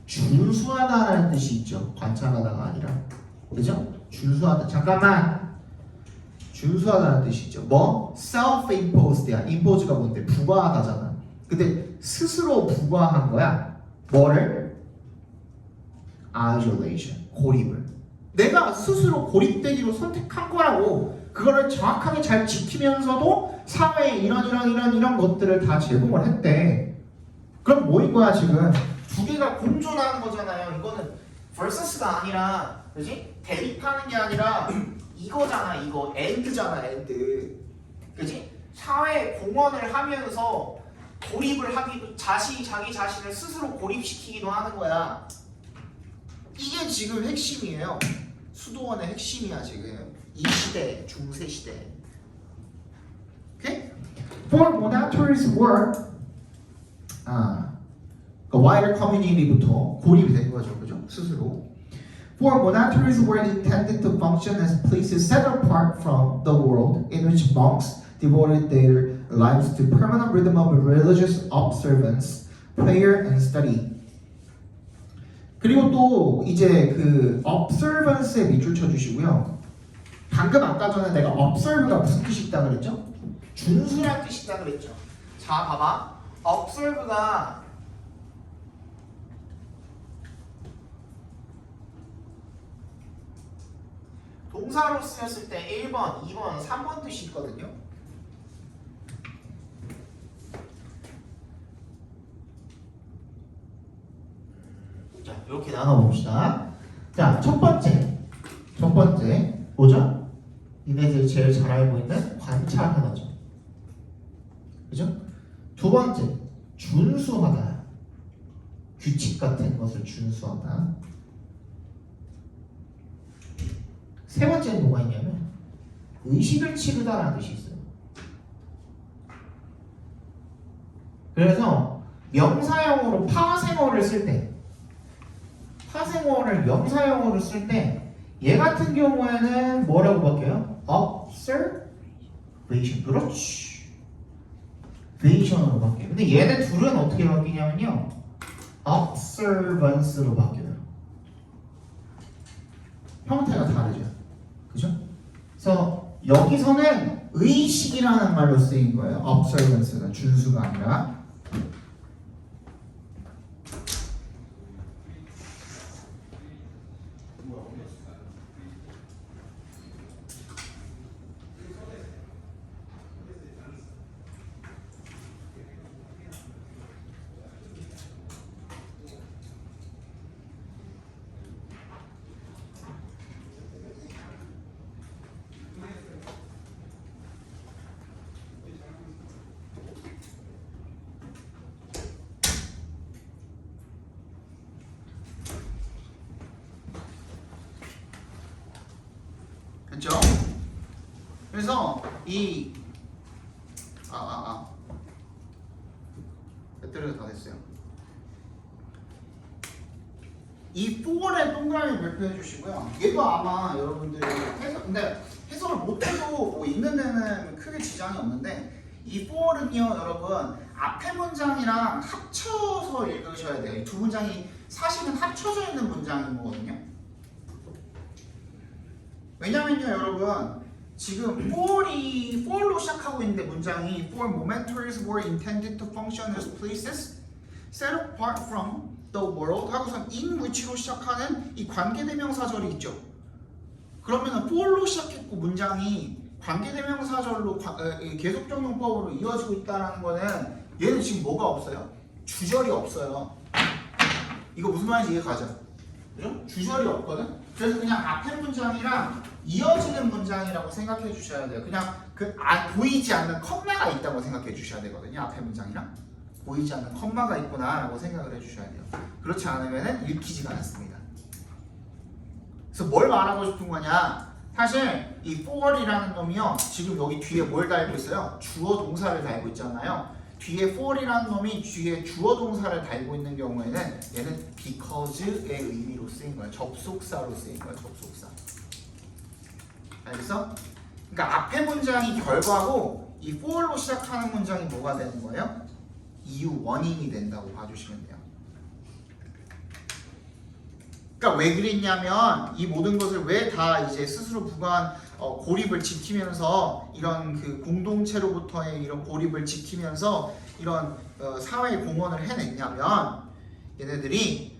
[SPEAKER 1] 준수하다라는 뜻이 있죠. 관찰하다가 아니라. 그죠? 준수하다. 잠깐만. 준수하다는 뜻이 있죠. 뭐? self-imposed야. impose가 뭔데? 부과하다잖아. 근데 스스로 부과한 거야. 뭐를? isolation. 고립을. 내가 스스로 고립되기로 선택한 거라고. 그거를 정확하게 잘 지키면서도 사회에 이런 것들을 다 제공을 했대. 그럼 뭐인 거야 지금? 두 개가 공존하는 거잖아요. 이거는 versus가 아니라, 그지? 대립하는 게 아니라 이거잖아. 이거 and잖아. and. 그지? 사회 공헌을 하면서 고립을 하기도, 자기 자신을 스스로 고립시키기도 하는 거야. 이게 지금 핵심이에요. 수도원의 핵심이야 지금. 이 시대, 중세 시대. 오케이? For monasteries were 그 wider community부터 고립이 된 거죠, 그죠? 스스로. For monasteries were intended to function as places set apart from the world in which monks devoted their lives to permanent rhythm of religious observance, prayer, and study. 그리고 또 이제 그 observance에 밑줄 쳐주시고요. 방금 아까 전에 내가 observe가 무슨 뜻이 있다 그랬죠? 준수란 뜻이 있다 그랬죠. 자, 봐봐. observe가 동사로 쓰였을 때 1번, 2번, 3번 뜻이 있거든요. 자, 이렇게 나눠봅시다. 자, 첫 번째 뭐죠? 니네들이 제일 잘 알고 있는 관찰하다죠. 그죠? 두 번째, 준수하다. 규칙 같은 것을 준수하다. 세 번째는 뭐가 있냐면 의식을 치르다라는 뜻이 있어요. 그래서 명사형으로 파생어를 쓸 때, 파생어를 명사형으로 쓸 때 얘 같은 경우에는 뭐라고 바뀌어요? observation. 그렇지. vation으로 바뀌어요. 근데 얘네 둘은 어떻게 바뀌냐면요, observance로 바뀌어요. 형태가 다르죠. 그죠? 그래서 여기서는 의식이라는 말로 쓰인 거예요. observance가 준수가 아니라. 그렇죠? 그래서 이 몇 대를 다 됐어요. 이 4의 동그라미 발표해 주시고요. 얘도 아마 여러분들이 근데 해석을 못해도 뭐 읽는 데는 크게 지장이 없는데 이 4는요 여러분 앞에 문장이랑 합쳐서 읽으셔야 돼요. 이 두 문장이 사실은 합쳐져 있는 문장인 거거든요. 왜냐면요 여러분 지금 for로 시작하고 있는데 문장이 for momentaries were intended to function as places set apart from the world 하고선 in which로 시작하는 이 관계대명사절이 있죠. 그러면은 for로 시작했고 문장이 관계대명사절로 계속적용법으로 이어지고 있다는 거는 얘는 지금 뭐가 없어요? 주절이 없어요. 이거 무슨 말인지 이해 가죠? 그죠? 주절이 없거든? 그래서 그냥 앞에 문장이랑 이어지는 문장이라고 생각해 주셔야 돼요. 그냥 보이지 않는 컴마가 있다고 생각해 주셔야 되거든요. 앞에 문장이랑 보이지 않는 컴마가 있구나라고 생각을 해 주셔야 돼요. 그렇지 않으면 읽히지가 않습니다. 그래서 뭘 말하고 싶은 거냐? 사실 이 for이라는 놈이요. 지금 여기 뒤에 뭘 달고 있어요? 주어 동사를 달고 있잖아요. 뒤에 for이라는 놈이 뒤에 주어 동사를 달고 있는 경우에는 얘는 because의 의미로 쓰인 거예요. 접속사로 쓰인 거예요. 접속사. 알겠어? 그러니까 앞에 문장이 결과고 이 for로 시작하는 문장이 뭐가 되는 거예요? 이유, 원인이 된다고 봐주시면 돼요. 그러니까 왜 그랬냐면 이 모든 것을 왜 다 이제 스스로 부과한 고립을 지키면서 이런 그 공동체로부터의 이런 고립을 지키면서 이런 사회 공헌을 해냈냐면 얘네들이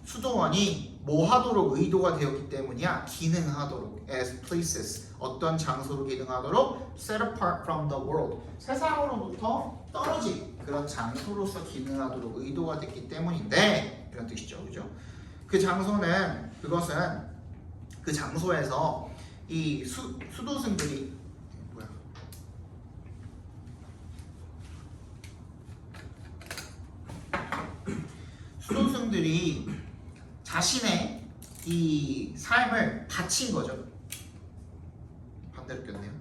[SPEAKER 1] 수도원이 뭐 하도록 의도가 되었기 때문이야. 기능하도록 as places 어떤 장소로 기능하도록 set apart from the world 세상으로부터 떨어진 그런 장소로서 기능하도록 의도가 됐기 때문인데 이런 뜻이죠. 그죠? 그 장소는 그것은 그 장소에서 이 수도승들이 수도승들이 자신의 이 삶을 바친 거죠. 반대로 꼈네요.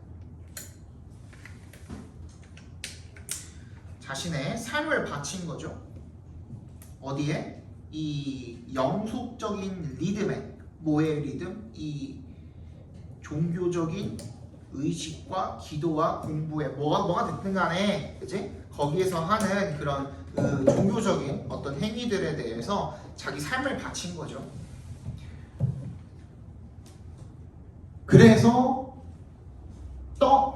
[SPEAKER 1] 자신의 삶을 바친 거죠. 어디에? 이 영속적인 리듬에 뭐의 리듬? 이 종교적인 의식과 기도와 공부에 뭐가 됐든 간에 그치? 거기에서 하는 그런 종교적인 어떤 행위들에 대해서 자기 삶을 바친 거죠. 그래서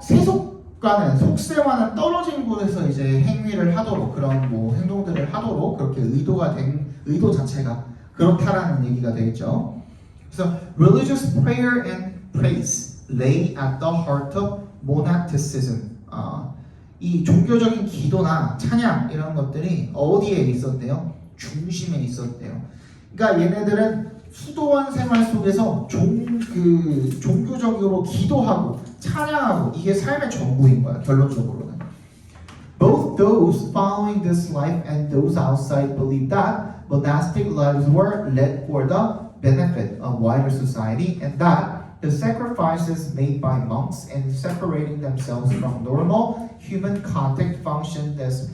[SPEAKER 1] 세속과는 속세와는 떨어진 곳에서 이제 행위를 하도록 그런 뭐 행동들을 하도록 그렇게 의도가 된 의도 자체가 그렇다라는 얘기가 되겠죠. 그래서 religious prayer and praise lay at the heart of monasticism. 이 종교적인 기도나 찬양 이런 것들이 어디에 있었대요? 중심에 있었대요. 그러니까 얘네들은 수도원 생활 속에서 종교적으로 기도하고 찬양하고 이게 삶의 전부인 거야. 결론적으로는. Both those following this life and those outside believe that monastic lives were led for the benefit of wider society and that the sacrifices made by monks in separating themselves from normal human contact functioned as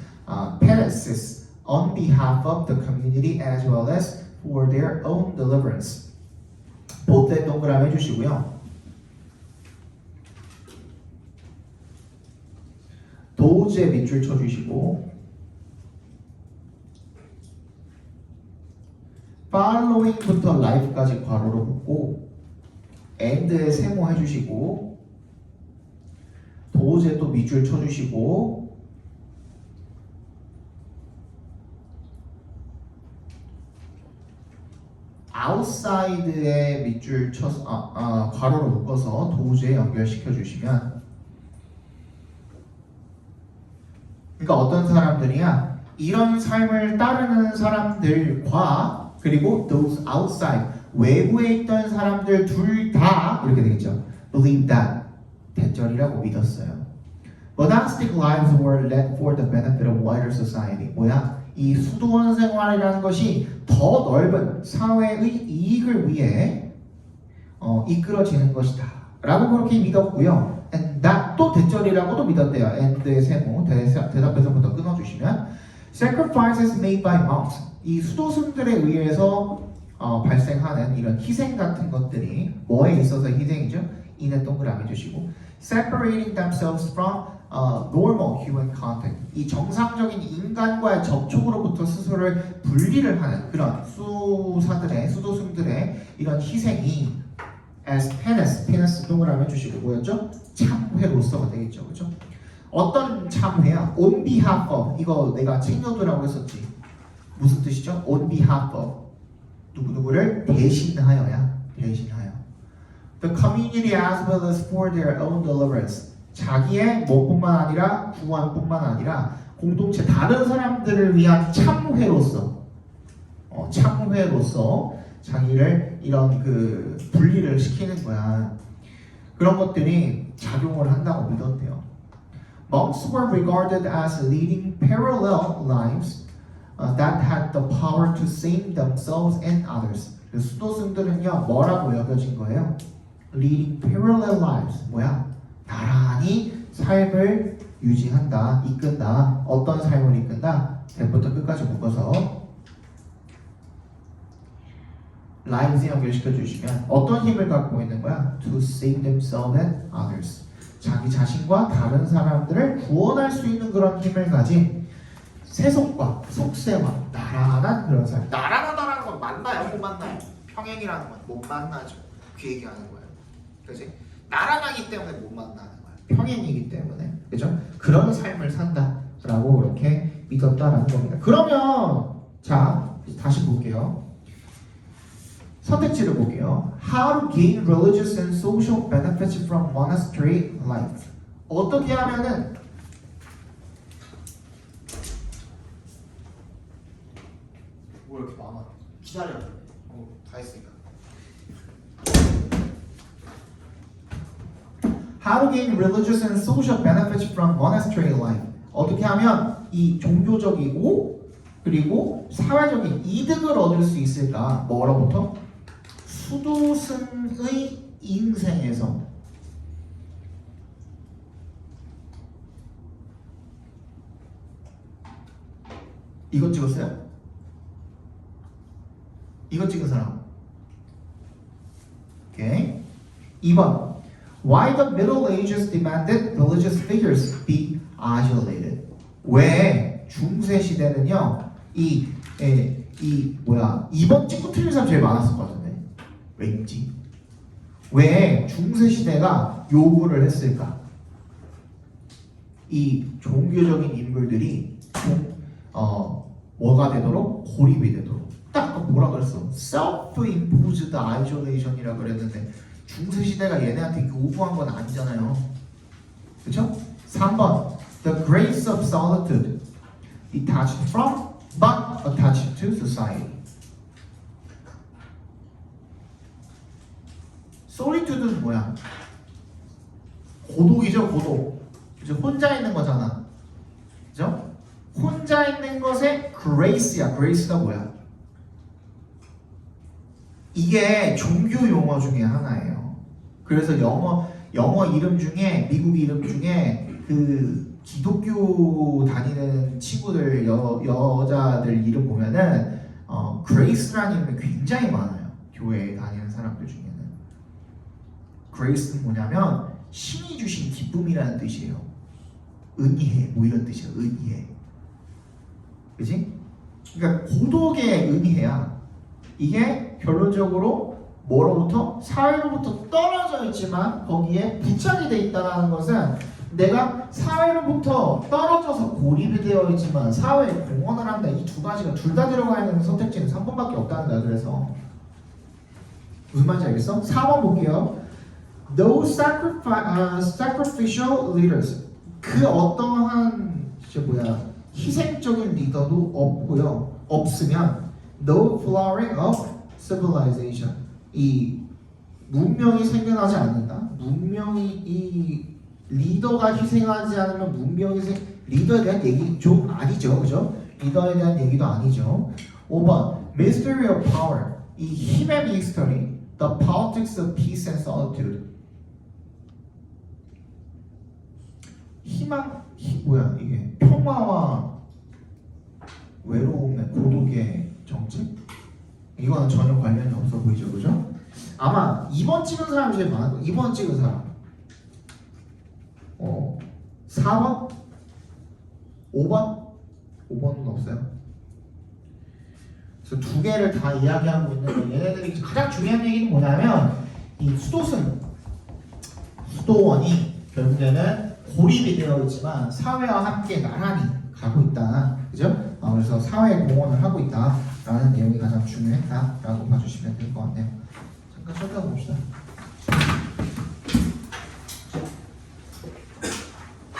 [SPEAKER 1] penances on behalf of the community as well as for their own deliverance. 보태 동그라미 해주시고요. 도우즈의 밑줄 쳐주시고 following부터 life까지 괄호로 묶고 and의 세모 해주시고 도우즈에 또 밑줄 쳐주시고 outside에 밑줄 쳐서 괄호로 묶어서 도우즈에 연결시켜 주시면 그러니까 어떤 사람들이야 이런 삶을 따르는 사람들과 그리고 those outside 외부에 있던 사람들 둘 다 이렇게 되겠죠. believe that 대절이라고 믿었어요. monastic lives were led for the benefit of wider society. 뭐야? 이 수도원 생활이라는 것이 더 넓은 사회의 이익을 위해 이끌어지는 것이다 라고 그렇게 믿었고요. and that 또 대절이라고도 믿었대요. and의 세모 대답에서부터 끊어주시면 Sacrifices made by monks. 이 수도승들에 의해서 발생하는 이런 희생 같은 것들이 뭐에 있어서 희생이죠? 이는 동그라미 주시고 separating themselves from normal human contact. 이 정상적인 인간과의 접촉으로부터 스스로를 분리를 하는 그런 수도승들의 이런 희생이 as penance 동그라미 주시고 뭐였죠? 참회로서가 되겠죠, 그렇죠? 어떤 참회야? On behalf of. 이거 내가 챙겨두라고 했었지. 무슨 뜻이죠? On behalf of. 누구누구를 대신하여야. 대신하여. The community as well as for their own deliverance. 자기의 뭐뿐만 아니라 구원뿐만 아니라 공동체 다른 사람들을 위한 참회로서 참회로서 자기를 이런 그 분리를 시키는 거야. 그런 것들이 작용을 한다고 믿었대요. Monks were regarded as leading parallel lives that had the power to save themselves and others. 수도승들은요 뭐라고 여겨진 거예요? Leading parallel lives. 뭐야? 나란히 삶을 유지한다, 이끈다. 어떤 삶을 이끈다? 대부터 끝까지 묶어서 lives 연결시켜 주시면 어떤 힘을 갖고 있는 거야? To save themselves and others. 자기 자신과 다른 사람들을 구원할 수 있는 그런 힘을 가진 세속과 속세와 나란한 그런 삶. 나란하다라는 건 만나요? 못 만나요? 평행이라는 건 못 만나죠. 그 얘기하는 거예요. 그지? 나란하기 때문에 못 만나는 거예요. 평행이기 때문에. 그죠? 그런 삶을 산다라고 그렇게 믿었다라는 겁니다. 그러면 자 다시 볼게요. 선택지를 볼게요. How to gain religious and social benefits from monastery life. 어떻게 하면은
[SPEAKER 3] 뭐 이렇게 많아?
[SPEAKER 1] 기다려. 다 했으니까. How to gain religious and social benefits from monastery life. 어떻게 하면 이 종교적이고 그리고 사회적인 이득을 얻을 수 있을까? 뭐로부터? 수도승의 인생에서. 이거 찍었어요? 이거 찍은 사람. 오케이. 2번. Why the Middle Ages demanded religious figures be isolated? 왜 중세 시대는요? 이 2번 찍고 틀린 사람 제일 많았을 것 같은데. 왠지. 왜 중세 시대가 요구를 했을까? 이 종교적인 인물들이 뭐가 되도록? 고립이 되도록. 딱 뭐라 그랬어? self-imposed isolation이라 그랬는데 중세 시대가 얘네한테 요구한 건 아니잖아요. 그렇죠? 3번 The grace of solitude detached from but attached to society. solitude는 뭐야? 고독이죠, 고독. 그죠? 혼자 있는 거잖아. 그죠? 혼자 있는 것의 grace야. grace가 뭐야? 이게 종교 용어 중에 하나예요. 그래서 영어 이름 중에 미국 이름 중에 그 기독교 다니는 친구들 여자들 이름 보면은 grace라는 이름이 굉장히 많아요. 교회에 다니는 사람들 중에는. grace는 뭐냐면 신이 주신 기쁨이라는 뜻이에요. 은혜해 뭐 이런 뜻이야. 은혜. 그지? 그러니까 고독의 은혜야. 이게 결론적으로 뭐로부터? 사회로부터 떨어져 있지만 거기에 부착이 돼 있다는 것은 내가 사회로부터 떨어져서 고립이 되어 있지만 사회에 공헌을 한다. 이 두 가지가 둘 다 들어가 있는 선택지는 3번밖에 없다는 거야. 그래서 무슨 말인지 알겠어? 4번 볼게요. Those sacrificial leaders. 그 어떠한 희생적인 리더도 없고요. 없으면 no flowering of civilization. 이 문명이 생겨나지 않는다. 문명이 이 리더가 희생하지 않으면 문명이 리더에 대한 얘기 좀 아니죠, 그죠? 리더에 대한 얘기도 아니죠. 5번 mystery of power. 이 힘의 미스터리. The politics of peace and solitude. 뭐야 이게 평화와 외로움의 고독의 정책? 이거는 전혀 관련이 없어 보이죠, 그죠? 아마 2번 찍은 사람이 제일 많을 거예요. 2번 찍은 사람. 4번? 5번? 5번은 없어요. 그래서 두 개를 다 이야기하고 있는 거. 얘네들이 가장 중요한 얘기는 뭐냐면 이 수도원이 결국에는 고립이 되어 있지만 사회와 함께 나란히 가고 있다. 그죠? 그래서 사회 공헌을 하고 있다라는 내용이 가장 중요했다라고 봐주시면 될 것 같네요. 잠깐 쳐다봅시다.